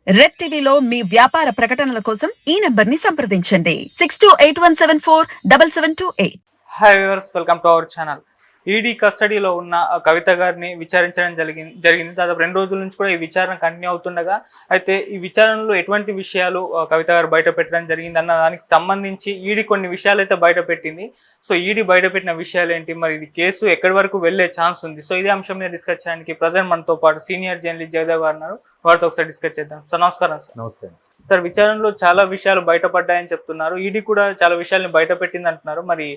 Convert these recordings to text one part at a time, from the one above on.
Red టీవీలో మీ వ్యాపార ప్రకటనల కోసం ఈ నంబర్ని సంప్రదించండి 6281747728. Hi viewers, welcome to our channel. ED కస్టడీలో ఉన్న కవిత గారిని విచారించడం జరిగింది. దాదాపు 2 రోజుల నుంచి కూడా ఈ విచారణ కంటిన్యూ అవుతుండగా, అయితే ఈ విచారణలో ఎటువంటి విషయాలు కవిత గారు బయట పెట్టడం జరిగింది అన్న దానికి సంబంధించి ఈడీ కొన్ని విషయాలు అయితే బయట పెట్టింది. సో ఈడీ బయట పెట్టిన విషయాలు ఏంటి, మరి ఇది కేసు ఎక్కడి వరకు వెళ్ళే ఛాన్స్ ఉంది? సో ఇదే అంశం మీద డిస్కస్ చేయడానికి ప్రజెంట్ మనతో పాటు సీనియర్ జర్నలిస్ట్ జయదేవ్ గారు ఉన్నారు. వారితో ఒకసారి డిస్కస్ చేద్దాం. సార్ నమస్కారం. సార్ నమస్తే సార్, విచారణలో చాలా విషయాలు బయటపడ్డాయని చెప్తున్నారు. ఈడీ కూడా చాలా విషయాలను బయట పెట్టింది అంటున్నారు. మరి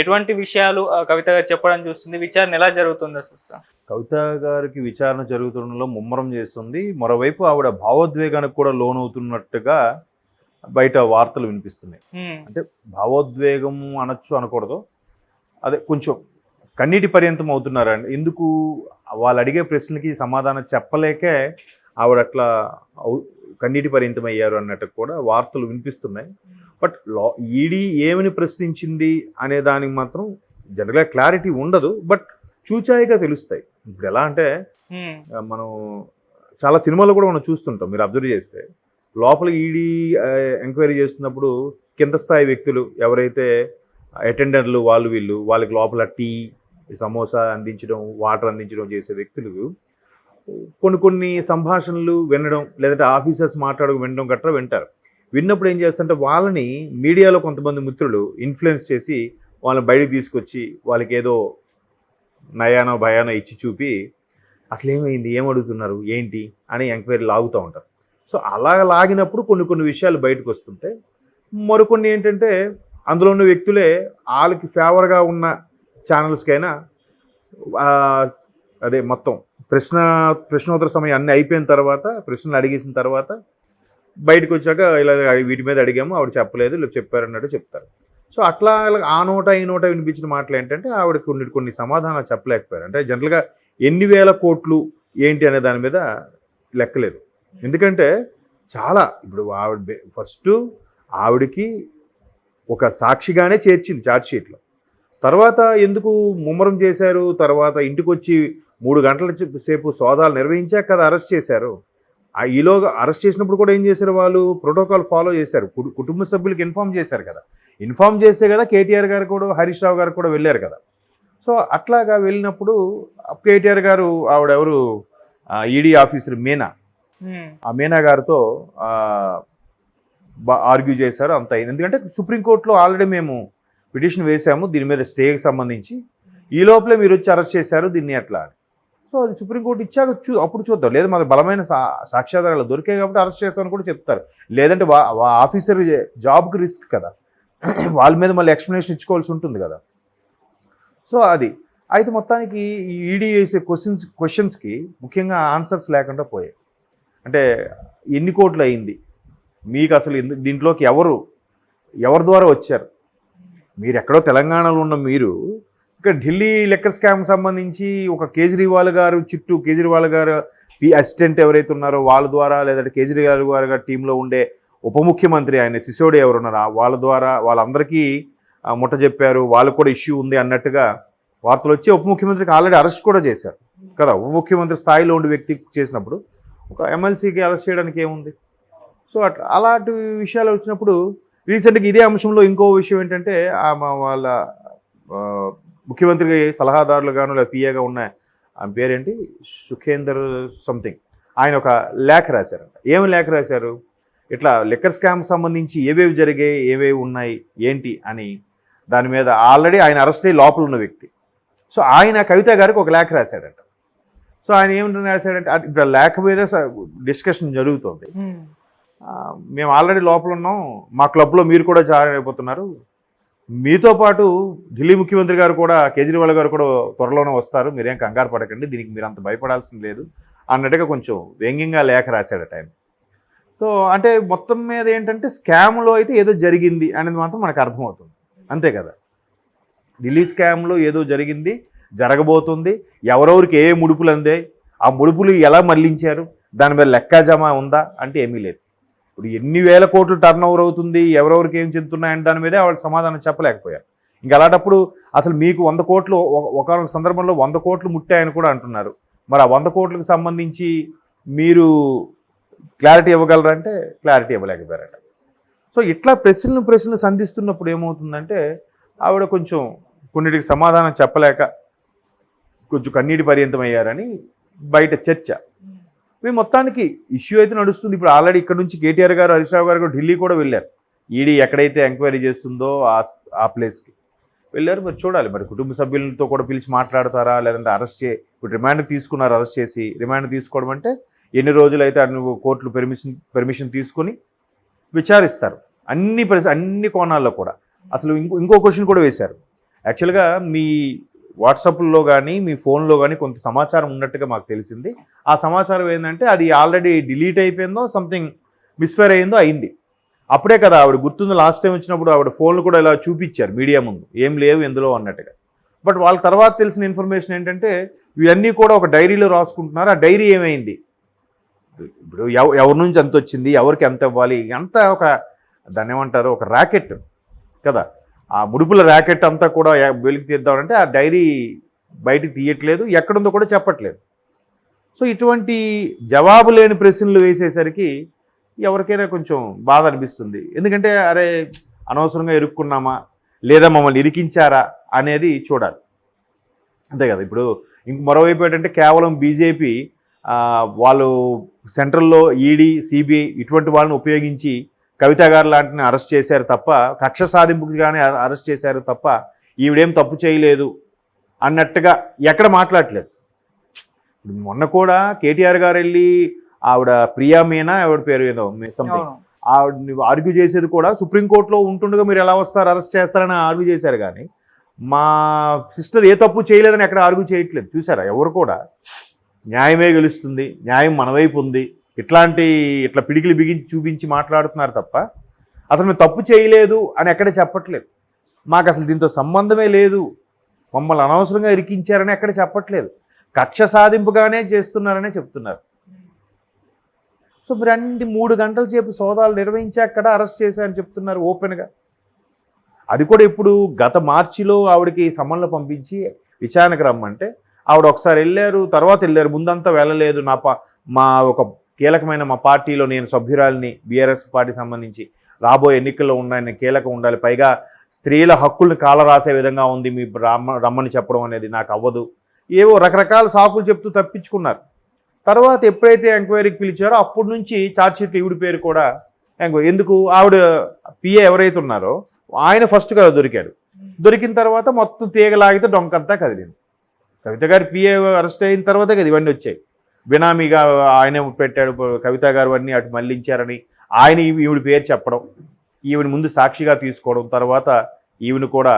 ఎటువంటి విషయాలు కవిత గారు చెప్పడం చూస్తుంది? విచారణ ఎలా జరుగుతుందో సార్? కవిత గారికి విచారణ జరుగుతుండలో ముమ్మరం చేస్తుంది. మరోవైపు ఆవిడ భావోద్వేగానికి కూడా లోనవుతున్నట్టుగా బయట వార్తలు వినిపిస్తున్నాయి. అంటే భావోద్వేగం అనొచ్చు అనకూడదు, అదే కొంచెం కన్నీటి పర్యంతం అవుతున్నారండి. ఎందుకు వాళ్ళు అడిగే ప్రశ్నలకి సమాధానం చెప్పలేకే ఆవిడ అట్లా కన్నీటి పర్యంతం అయ్యారు అన్నట్టు కూడా వార్తలు వినిపిస్తున్నాయి. బట్ ఈడీ ఏమని ప్రశ్నించింది అనే దానికి మాత్రం జనరల్గా క్లారిటీ ఉండదు, బట్ చూచాయిగా తెలుస్తాయి. ఇప్పుడు ఎలా అంటే మనం చాలా సినిమాలు కూడా మనం చూస్తుంటాం. మీరు అబ్జర్వ్ చేస్తే లోపల ఈడీ ఎంక్వైరీ చేస్తున్నప్పుడు కింద స్థాయి వ్యక్తులు ఎవరైతే అటెండర్లు వాళ్ళకి లోపల టీ, సమోసా అందించడం, వాటర్ అందించడం చేసే వ్యక్తులు కొన్ని సంభాషణలు వినడం, లేదంటే ఆఫీసర్స్ మాట్లాడడం వినడం గట్రా వింటారు. విన్నప్పుడు ఏం చేస్తారంటే వాళ్ళని మీడియాలో కొంతమంది మిత్రులు ఇన్ఫ్లుయెన్స్ చేసి వాళ్ళని బయటకు తీసుకొచ్చి వాళ్ళకి ఏదో నయానో భయానో ఇచ్చి చూపి అసలు ఏమైంది, ఏం అడుగుతున్నారు, ఏంటి అని ఎంక్వైరీ లాగుతూ ఉంటారు. సో అలా లాగినప్పుడు కొన్ని విషయాలు బయటకు వస్తుంటాయి. మరికొన్ని ఏంటంటే అందులో ఉన్న వ్యక్తులే వాళ్ళకి ఫేవర్గా ఉన్న ఛానల్స్కైనా అదే మొత్తం ప్రశ్నోత్తర సమయం అన్నీ అయిపోయిన తర్వాత, ప్రశ్నలు అడిగేసిన తర్వాత బయటకు వచ్చాక ఇలా వీటి మీద అడిగాము, ఆవిడ చెప్పలేదు, ఇలా చెప్పారన్నట్టు చెప్తారు. సో అట్లా ఆ నోట ఈ నోట వినిపించిన మాటలు ఏంటంటే ఆవిడ కొన్ని సమాధానాలు చెప్పలేకపోయారు. అంటే జనరల్గా ఎన్ని వేల కోట్లు ఏంటి అనే దాని మీద లెక్కలేదు. ఎందుకంటే చాలా ఇప్పుడు ఆవిడ ఫస్ట్ ఆవిడకి ఒక సాక్షిగానే చేర్చింది ఛార్జ్షీట్లో. తర్వాత ఎందుకు ముమ్మరం చేశారు, తర్వాత ఇంటికి వచ్చి 3 గంటల సేపు సోదాలు నిర్వహించాక కదా అరెస్ట్ చేశారు. ఈలోగా అరెస్ట్ చేసినప్పుడు కూడా ఏం చేశారు, వాళ్ళు ప్రోటోకాల్ ఫాలో చేశారు. కుటుంబ సభ్యులకు ఇన్ఫామ్ చేశారు కదా. ఇన్ఫామ్ చేస్తే కదా కేటీఆర్ గారు కూడా, హరీష్ రావు గారు కూడా వెళ్ళారు కదా. సో అట్లాగా వెళ్ళినప్పుడు కేటీఆర్ గారు ఆవిడెవరు ఈడీ ఆఫీసర్ మీనా, ఆ మీనా గారితో ఆర్గ్యూ చేశారు. అంత అయింది. ఎందుకంటే సుప్రీంకోర్టులో ఆల్రెడీ మేము పిటిషన్ వేసాము దీని మీద స్టేకి సంబంధించి, ఈ లోపలే మీరు వచ్చి అరెస్ట్ చేశారు దీన్ని ఎట్లా అని. సో అది సుప్రీంకోర్టు ఇచ్చాక అప్పుడు చూద్దాం, లేదా మాది బలమైన సాక్ష్యాధారాలు దొరికాయి కాబట్టి అరెస్ట్ చేస్తామని కూడా చెప్తారు. లేదంటే ఆఫీసర్ జాబ్కి రిస్క్ కదా, వాళ్ళ మీద మళ్ళీ ఎక్స్ప్లెనేషన్ ఇచ్చుకోవాల్సి ఉంటుంది కదా. సో అది అయితే మొత్తానికి ఈ ఈడీ వేసే క్వశ్చన్స్కి ముఖ్యంగా ఆన్సర్స్ లేకుండా పోయాయి. అంటే ఎన్ని కోట్లు అయింది, మీకు అసలు దీంట్లోకి ఎవరి ద్వారా వచ్చారు, మీరు ఎక్కడో తెలంగాణలో ఉన్న మీరు ఇక్కడ ఢిల్లీ లెక్కర్ స్కామ్ సంబంధించి ఒక కేజ్రీవాల్ గారు అసిస్టెంట్ ఎవరైతే ఉన్నారో వాళ్ళ ద్వారా, లేదంటే కేజ్రీవాల్ గారి టీంలో ఉండే ఉప ముఖ్యమంత్రి ఆయన సిసోడి ఎవరున్నారో వాళ్ళ ద్వారా వాళ్ళందరికీ ముట్ట చెప్పారు, వాళ్ళకు కూడా ఇష్యూ ఉంది అన్నట్టుగా వార్తలు వచ్చి ఉప ముఖ్యమంత్రికి ఆల్రెడీ అరెస్ట్ కూడా చేశారు కదా. ఉప ముఖ్యమంత్రి స్థాయిలో ఉండే వ్యక్తి చేసినప్పుడు ఒక ఎమ్మెల్సీకి అరెస్ట్ చేయడానికి ఏముంది? సో అలాంటి విషయాలు వచ్చినప్పుడు రీసెంట్గా ఇదే అంశంలో ఇంకో విషయం ఏంటంటే వాళ్ళ ముఖ్యమంత్రికి సలహాదారులుగాను లేదా పిఏగా ఉన్న ఆమె పేరేంటి, సుఖేందర్ సంథింగ్, ఆయన ఒక లేఖ రాశారంట. ఏమి లేఖ రాశారు, ఇట్లా లిక్కర్ స్కామ్ సంబంధించి ఏవేవి జరిగాయి, ఏవేవి ఉన్నాయి ఏంటి అని దాని మీద ఆల్రెడీ ఆయన అరెస్ట్ అయ్యి లోపల ఉన్న వ్యక్తి. సో ఆయన కవిత గారికి ఒక లేఖ రాశాడంట. సో ఆయన ఏమిటని రాశాడంటే, ఇప్పుడు లేఖ మీద డిస్కషన్ జరుగుతుంది. మేము ఆల్రెడీ లోపల ఉన్నాం, మా క్లబ్లో మీరు కూడా జాయిన్ అయిపోతున్నారు, మీతో పాటు ఢిల్లీ ముఖ్యమంత్రి గారు కూడా, కేజ్రీవాల్ గారు కూడా త్వరలోనే వస్తారు, మీరేం కంగారు పడకండి, దీనికి మీరు అంత భయపడాల్సింది లేదు అన్నట్టుగా కొంచెం వ్యంగ్యంగా లేఖ రాశాడట ఆయన. సో అంటే మొత్తం మీద ఏంటంటే స్కామ్లో అయితే ఏదో జరిగింది అనేది మాత్రం మనకు అర్థమవుతుంది, అంతే కదా. ఢిల్లీ స్కామ్లో ఏదో జరిగింది, జరగబోతుంది, ఎవరెవరికి ఏ ముడుపులు అందాయి, ఆ ముడుపులు ఎలా మళ్లించారు, దాని మీద లెక్కాజమా ఉందా అంటే ఏమీ లేదు. ఇప్పుడు ఎన్ని వేల కోట్లు టర్న్ ఓవర్ అవుతుంది, ఎవరెవరికి ఏం చెందుతున్నాయని దాని మీదే వాళ్ళు సమాధానం చెప్పలేకపోయారు. ఇంకా అలాంటప్పుడు అసలు మీకు 100 కోట్లు ఒక సందర్భంలో 100 కోట్లు ముట్టాయని కూడా అంటున్నారు. మరి ఆ 100 కోట్లకు సంబంధించి మీరు క్లారిటీ ఇవ్వగలరంటే క్లారిటీ ఇవ్వలేకపోయారట. సో ఇట్లా ప్రశ్నలు సంధిస్తున్నప్పుడు ఏమవుతుందంటే ఆవిడ కొంచెం కొన్నిటికి సమాధానం చెప్పలేక కొంచెం కన్నీటి పర్యంతం అయ్యారని బయట చర్చ. మేము మొత్తానికి ఇష్యూ అయితే నడుస్తుంది. ఇప్పుడు ఆల్రెడీ ఇక్కడ నుంచి కేటీఆర్ గారు, హరీష్ రావు గారు కూడా ఢిల్లీ కూడా వెళ్ళారు. ఈడీ ఎక్కడైతే ఎంక్వైరీ చేస్తుందో ఆ ప్లేస్కి వెళ్ళారు. మరి చూడాలి, మరి కుటుంబ సభ్యులతో కూడా పిలిచి మాట్లాడతారా, లేదంటే ఇప్పుడు రిమాండ్ తీసుకున్నారు, అరెస్ట్ చేసి రిమాండ్ తీసుకోవడం అంటే ఎన్ని రోజులు అయితే నువ్వు కోర్టులు పర్మిషన్ తీసుకొని విచారిస్తారు అన్ని కోణాల్లో కూడా. అసలు ఇంకో క్వశ్చన్ కూడా వేశారు. యాక్చువల్గా మీ వాట్సాప్లో కానీ మీ ఫోన్లో కానీ కొంత సమాచారం ఉన్నట్టుగా మాకు తెలిసింది. ఆ సమాచారం ఏంటంటే అది ఆల్రెడీ డిలీట్ అయిపోయిందో, సంథింగ్ మిస్ఫైర్ అయింది. అప్పుడే కదా ఆవిడ గుర్తుంది, లాస్ట్ టైం వచ్చినప్పుడు ఆవిడ ఫోన్లు కూడా ఇలా చూపించారు మీడియా ముందు, ఏం లేవు ఎందులో అన్నట్టుగా. బట్ వాళ్ళ తర్వాత తెలిసిన ఇన్ఫర్మేషన్ ఏంటంటే ఇవన్నీ కూడా ఒక డైరీలో రాసుకుంటున్నారు. ఆ డైరీ ఏమైంది, ఇప్పుడు ఎవరి నుంచి ఎంత వచ్చింది, ఎవరికి ఎంత ఇవ్వాలి, అంతా దాన్ని ఏమంటారు, ఒక ర్యాకెట్ కదా. ఆ ముడుపుల ర్యాకెట్ అంతా కూడా వెలికి తీద్దామంటే ఆ డైరీ బయటికి తీయట్లేదు, ఎక్కడుందో కూడా చెప్పట్లేదు. సో ఇటువంటి జవాబు లేని ప్రశ్నలు వేసేసరికి ఎవరికైనా కొంచెం బాధ అనిపిస్తుంది. ఎందుకంటే అరే అనవసరంగా ఇరుక్కున్నామా లేదా మమ్మల్ని ఇరికించారా అనేది చూడాలి, అంతే కదా. ఇప్పుడు మరోవైపు ఏంటంటే కేవలం బీజేపీ వాళ్ళు సెంట్రల్లో ఈడీ, సిబిఐ ఇటువంటి వాళ్ళని ఉపయోగించి కవిత గారు లాంటిని అరెస్ట్ చేశారు తప్ప, కక్ష సాధింపుకి కానీ అరెస్ట్ చేశారు తప్ప ఈవిడేం తప్పు చేయలేదు అన్నట్టుగా ఎక్కడ మాట్లాడలేదు. మొన్న కూడా కేటీఆర్ గారు వెళ్ళి ఆవిడ ప్రియా మీనా ఆవిడ పేరు ఏదో ఆవిడ ఆర్గ్యూ చేసేది కూడా సుప్రీంకోర్టులో ఉంటుండగా మీరు ఎలా వస్తారు, అరెస్ట్ చేస్తారని ఆర్గ్యూ చేశారు. కానీ మా సిస్టర్ ఏ తప్పు చేయలేదని ఎక్కడ ఆర్గ్యూ చేయట్లేదు. చూసారా, ఎవరు కూడా న్యాయమే గెలుస్తుంది, న్యాయం మన వైపు ఉంది, ఇట్లా పిడికిలు బిగించి చూపించి మాట్లాడుతున్నారు తప్ప అసలు మేము తప్పు చేయలేదు అని ఎక్కడ చెప్పట్లేదు. మాకు అసలు దీంతో సంబంధమే లేదు, మమ్మల్ని అనవసరంగా ఇరికించారని ఎక్కడ చెప్పట్లేదు, కక్ష సాధింపుగానే చేస్తున్నారనే చెప్తున్నారు. సో మీరు 3 గంటల సేపు సోదాలు నిర్వహించాక అరెస్ట్ చేశారని చెప్తున్నారు ఓపెన్గా. అది కూడా ఇప్పుడు గత మార్చిలో ఆవిడకి సమన్లు పంపించి విచారణకు రమ్మంటే ఆవిడ ఒకసారి వెళ్ళారు, తర్వాత వెళ్ళారు, ముందంతా వెళ్ళలేదు. మా ఒక కీలకమైన మా పార్టీలో నేను సభ్యురాలిని, బీఆర్ఎస్ పార్టీ సంబంధించి రాబోయే ఎన్నికల్లో నేను కీలకం ఉండాలి, పైగా స్త్రీల హక్కుల్ని కాలరాసే విధంగా ఉంది, మీ రమ్మని చెప్పడం అనేది నాకు అవ్వదు, ఏవో రకరకాల సాకులు చెప్తూ తప్పించుకున్నారు. తర్వాత ఎప్పుడైతే ఎంక్వైరీకి పిలిచారో అప్పటి నుంచి ఛార్జ్షీట్లు ఈవిడ పేరు కూడా ఎంక్వైరీ. ఎందుకు, ఆవిడ పిఏ ఎవరైతే ఉన్నారో ఆయన ఫస్ట్ కదా దొరికాడు. దొరికిన తర్వాత మొత్తం తీగలాగితే డొంకంతా కదిలింది. కవిత గారు పిఏ అరెస్ట్ అయిన తర్వాతే కదా ఇవన్నీ వచ్చాయి. బినామీగా ఆయన పెట్టాడు, కవిత గారు అన్నీ అటు మళ్లించారని ఆయన ఈవిడ పేరు చెప్పడం, ఈవిడ ముందు సాక్షిగా తీసుకోవడం, తర్వాత ఈవిని కూడా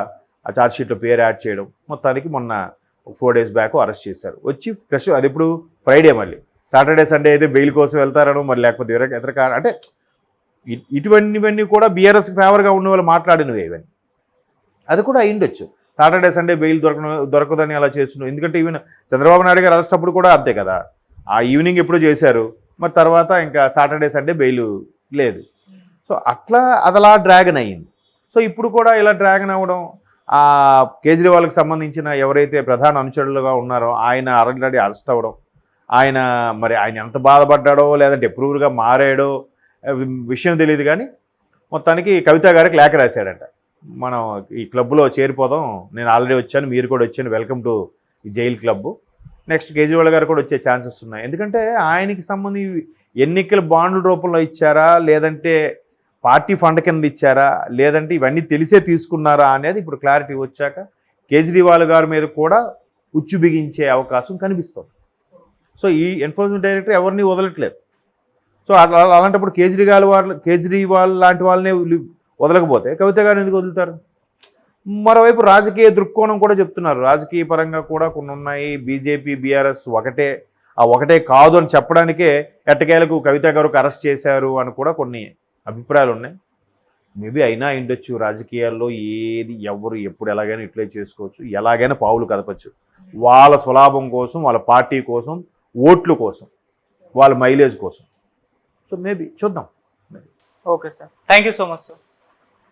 ఆ ఛార్జ్షీట్లో పేరు యాడ్ చేయడం. మొత్తానికి మొన్న 4 days బ్యాక్ అరెస్ట్ చేశారు. వచ్చి ఫ్రెష్, అది ఇప్పుడు ఫ్రైడే, మళ్ళీ సాటర్డే సండే అయితే బెయిల్ కోసం వెళ్తారనో మరి లేకపోతే ఇతర అంటే ఇటువంటివన్నీ కూడా బీఆర్ఎస్కి ఫేవర్గా ఉన్న వాళ్ళు మాట్లాడినవి ఇవన్నీ. అది కూడా అయ్యుండొచ్చు, సాటర్డే సండే బెయిల్ దొరకదని అలా చేస్తున్నాం. ఎందుకంటే ఈవెన్ చంద్రబాబు నాయుడు గారు అరెస్ట్ అప్పుడు కూడా అంతే కదా, ఆ ఈవినింగ్ ఎప్పుడో చేశారు, మరి తర్వాత ఇంకా సాటర్డే సండే బెయిల్ లేదు. సో అట్లా అదలా డ్రాగన్ అయ్యింది. సో ఇప్పుడు కూడా ఇలా డ్రాగన్ అవ్వడం, ఆ కేజ్రీవాల్కి సంబంధించిన ఎవరైతే ప్రధాన అనుచరులుగా ఉన్నారో ఆయన ఆల్రెడీ అరెస్ట్ అవ్వడం, ఆయన ఎంత బాధపడ్డాడో లేదంటే అప్రూవర్గా మారాడో విషయం తెలియదు. కానీ మొత్తానికి కవిత గారికి లేఖ రాశాడంట, మనం ఈ క్లబ్లో చేరిపోదాం, నేను ఆల్రెడీ వచ్చాను, మీరు కూడా వచ్చాను, వెల్కమ్ టు ఈ జైల్ క్లబ్, నెక్స్ట్ కేజ్రీవాల్ గారు కూడా వచ్చే ఛాన్సెస్ ఉన్నాయి. ఎందుకంటే ఆయనకి సంబంధించి ఎన్నికల బాండ్ల రూపంలో ఇచ్చారా, లేదంటే పార్టీ ఫండ్ కింద ఇచ్చారా, లేదంటే ఇవన్నీ తెలిసే తీసుకున్నారా అనేది ఇప్పుడు క్లారిటీ వచ్చాక కేజ్రీవాల్ గారి మీద కూడా ఉచ్చు బిగించే అవకాశం కనిపిస్తుంది. సో ఈ ఎన్ఫోర్స్మెంట్ డైరెక్టర్ ఎవరిని వదలట్లేదు. సో అలాంటప్పుడు కేజ్రీవాల్ లాంటి వాళ్ళనే వదలకపోతే కవిత గారు ఎందుకు వదులుతారు? మరోవైపు రాజకీయ దృక్కోణం కూడా చెప్తున్నారు, రాజకీయ పరంగా కూడా కొన్ని ఉన్నాయి, బీజేపీ బీఆర్ఎస్ ఒకటే కాదు అని చెప్పడానికే ఎట్టకేలకు కవిత గారికి అరెస్ట్ చేశారు అని కూడా కొన్ని అభిప్రాయాలు ఉన్నాయి. మేబీ అయినా ఉండొచ్చు, రాజకీయాల్లో ఏది ఎవరు ఎప్పుడు ఎలాగైనా ఇట్లే చేసుకోవచ్చు, ఎలాగైనా పావులు కదపచ్చు, వాళ్ళ స్వలాభం కోసం, వాళ్ళ పార్టీ కోసం, ఓట్ల కోసం, వాళ్ళ మైలేజ్ కోసం. సో మేబీ చూద్దాం. Okay sir, thank you so much sir.